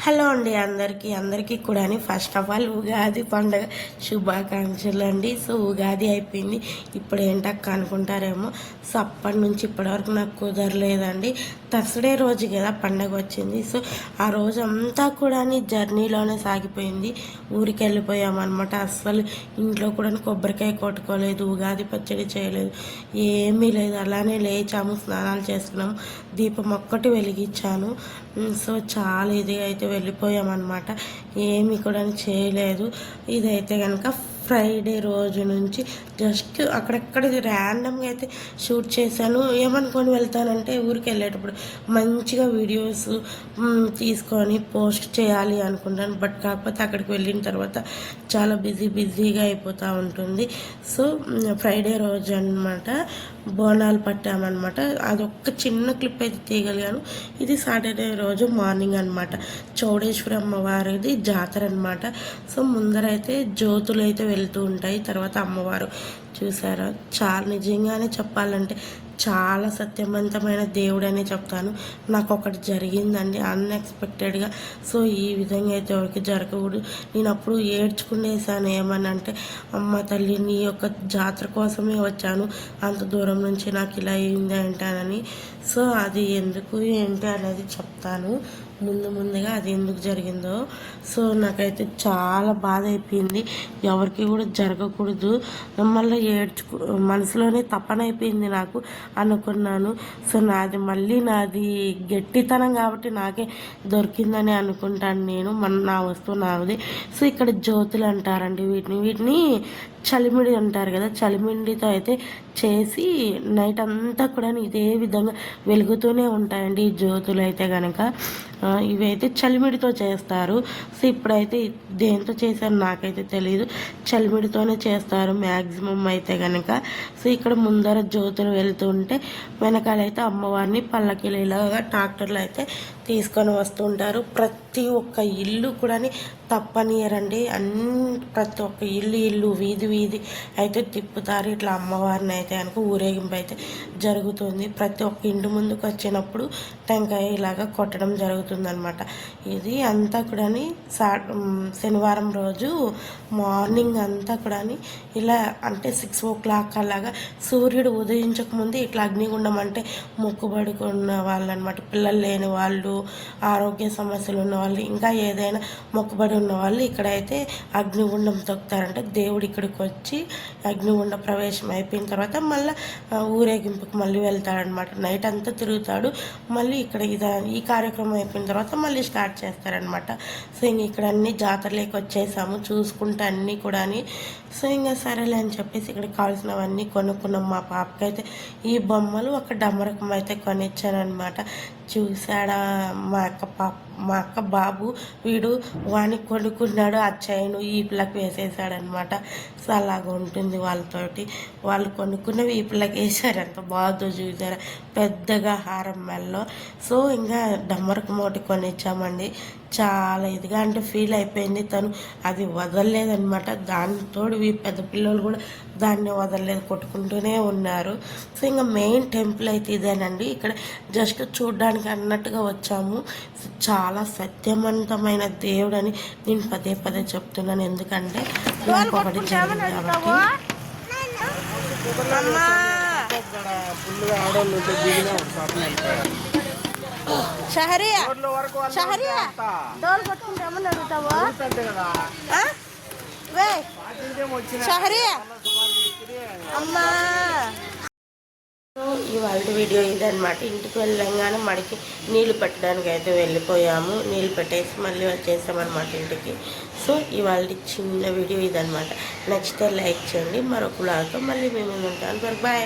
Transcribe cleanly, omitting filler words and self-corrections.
Hello అండి అందరికీ కూడా ఫస్ట్ ఆఫ్ ఆల్ ఉగాది పండుగ శుభాకాంక్షలు అండి. సో ఉగాది అయిపోయింది, ఇప్పుడు ఏంటక్క అనుకుంటారేమో. సో అప్పటి నుంచి ఇప్పటివరకు నాకు కుదరలేదండి. థర్స్డే రోజు కదా పండగ వచ్చింది. సో ఆ రోజు అంతా కూడా జర్నీలోనే సాగిపోయింది. ఊరికి వెళ్ళిపోయామన్నమాట. అస్సలు ఇంట్లో కూడా కొబ్బరికాయ కొట్టుకోలేదు, ఉగాది పచ్చడి చేయలేదు, ఏమీ లేదు. అలానే లేచాము, స్నానాలు చేసుకున్నాము, దీపం ఒక్కటి వెలిగించాను. సో చాలా ఇదిగా అయితే వెళ్ళిపోయామన్నమాట. ఏమి కూడా చేయలేదు. ఇదైతే కనుక ఫ్రైడే రోజు నుంచి జస్ట్ అక్కడక్కడ ర్యాండమ్గా అయితే షూట్ చేశాను. ఏమనుకొని వెళ్తానంటే ఊరికి వెళ్ళేటప్పుడు మంచిగా వీడియోస్ తీసుకొని పోస్ట్ చేయాలి అనుకుంటాను. బట్ కాకపోతే అక్కడికి వెళ్ళిన తర్వాత చాలా బిజీగా అయిపోతూ ఉంటుంది. సో ఫ్రైడే రోజు అనమాట బోనాలు పట్టామన్నమాట. అదొక్క చిన్న క్లిప్ అయితే తీయగలిగాను. ఇది సాటర్డే రోజు మార్నింగ్ అనమాట. చౌడేశ్వరి అమ్మవారిది జాతర అనమాట. సో ముందరైతే జ్యోతులు అయితే వెళ్తూ ఉంటాయి. తర్వాత అమ్మవారు చూసారా, చాలా నిజంగానే చెప్పాలంటే చాలా సత్యవంతమైన దేవుడు అనే చెప్తాను. నాకు ఒకటి జరిగిందండి అన్ఎక్స్పెక్టెడ్గా. సో ఈ విధంగా అయితే ఎవరికి జరగకూడదు. నేను అప్పుడు ఏడ్చుకునేసాను. ఏమని అంటే, అమ్మ తల్లి నీ యొక్క జాతర కోసమే వచ్చాను, అంత దూరం నుంచి నాకు ఇలా అయింది అంటానని. సో అది ఎందుకు ఏంటి అనేది చెప్తాను ముందుగా అది ఎందుకు జరిగిందో. సో నాకైతే చాలా బాధ అయిపోయింది. ఎవరికి కూడా జరగకూడదు, మళ్ళీ మనసులోనే తపన అయిపోయింది నాకు. అనుకున్నాను. సో నాది గట్టితనం కాబట్టి నాకే దొరికిందని అనుకుంటాను నేను. నా వస్తువు నాది. సో ఇక్కడ జ్యోతులు అంటారండి వీటిని చలిమిడి అంటారు కదా. చలిమిడితో అయితే చేసి నైట్ అంతా కూడా ఇదే విధంగా వెలుగుతూనే ఉంటాయండి ఈ జ్యోతులు అయితే కనుక. ఇవైతే చలిమిడితో చేస్తారు. సో ఇప్పుడైతే దేంతో చేశారు నాకైతే తెలియదు. చలిమిడితోనే చేస్తారు మ్యాక్సిమం అయితే కనుక. సో ఇక్కడ ముందర జ్యోతులు వెళ్తుంటే వెనకాలైతే అమ్మవారిని పల్లకీలు ఇలాగా ట్రాక్టర్లు అయితే తీసుకొని వస్తుంటారు. ప్రతి ఒక్క ఇల్లు కూడా తప్పనియరండి. ప్రతి ఒక్క ఇల్లు వీధి అయితే తిప్పుతారు. ఇట్లా అమ్మవారిని అయితే కనుక ఊరేగింపు అయితే జరుగుతుంది. ప్రతి ఒక్క ఇంటి ముందుకు వచ్చినప్పుడు టెంకాయ ఇలాగా కొట్టడం జరుగుతుంది అనమాట. ఇది అంతా కూడా శనివారం రోజు మార్నింగ్ అంతా కూడా ఇలా అంటే 6 o'clock అలాగా సూర్యుడు ఉదయించకముందే ఇట్లా అగ్నిగుండం అంటే మొక్కుబడుకున్న వాళ్ళు అనమాట. పిల్లలు లేని వాళ్ళు, ఆరోగ్య సమస్యలు ఉన్న వాళ్ళు, ఇంకా ఏదైనా మొక్కుబడి ఉన్న వాళ్ళు ఇక్కడైతే అగ్నిగుండం తొక్కుతారంటే దేవుడు ఇక్కడికి వచ్చి అగ్నిగుండ ప్రవేశం అయిపోయిన తర్వాత మళ్ళీ ఊరేగింపుకి మళ్ళీ వెళ్తాడనమాట. నైట్ అంతా తిరుగుతాడు. మళ్ళీ ఇక్కడ ఈ కార్యక్రమం అయిపోయిన తర్వాత మళ్ళీ స్టార్ట్ చేస్తారనమాట. సో ఇంక ఇక్కడ అన్ని జాతరలోకి వచ్చేసాము చూసుకుంటే అన్నీ కూడా. సో ఇంకా సరేలే అని చెప్పేసి ఇక్కడ కావాల్సినవన్నీ కొనుక్కున్నాం. మా పాపకైతే ఈ బొమ్మలు ఒక డమరకం అయితే కొనిచ్చానమాట. చూసాడా మా అక్క బాబు, వీడు వానికి కొనుక్కున్నాడు, ఆ చైను ఈ పిల్లకి వేసేసాడనమాట. సో అలాగ ఉంటుంది వాళ్ళతోటి. వాళ్ళు కొనుక్కున్నవి ఈ పిల్లకి వేసారంట. బాగుందో చూసారా, పెద్దగా హారం మెల్లో. సో ఇంకా డమ్మరకు మోటి కొనిచ్చామండి. చాలా ఇదిగా అంటే ఫీల్ అయిపోయింది తను. అది వదలలేదనమాట. దానితో ఈ పెద్ద పిల్లలు కూడా దాన్ని వదలలేదు, కొట్టుకుంటూనే ఉన్నారు. సో ఇంకా మెయిన్ టెంపుల్ అయితే ఇదేనండి. ఇక్కడ జస్ట్ చూడడానికి అన్నట్టుగా వచ్చాము. చాలా సత్యవంతమైన దేవుడు అని నేను పదే చెప్తున్నాను. ఎందుకంటే నాకు ఒకటి జరిగింది కాబట్టి. షహరియా డోర్ కొట్టుకుంటామని అడుగుతావా? షహరియా అమ్మా. ఇవాళ వీడియో ఇదనమాట. ఇంటికి వెళ్ళంగానే మడికి నీళ్ళు పెట్టడానికి అయితే వెళ్ళిపోయాము. నీళ్ళు పెట్టేసి మళ్ళీ వచ్చేసామన్నమాట ఇంటికి. సో ఇవాళ చిన్న వీడియో ఇదనమాట. నచ్చితే లైక్ చేయండి. మరొక లాగా మళ్ళీ మేము ఉంటాను. బాయ్.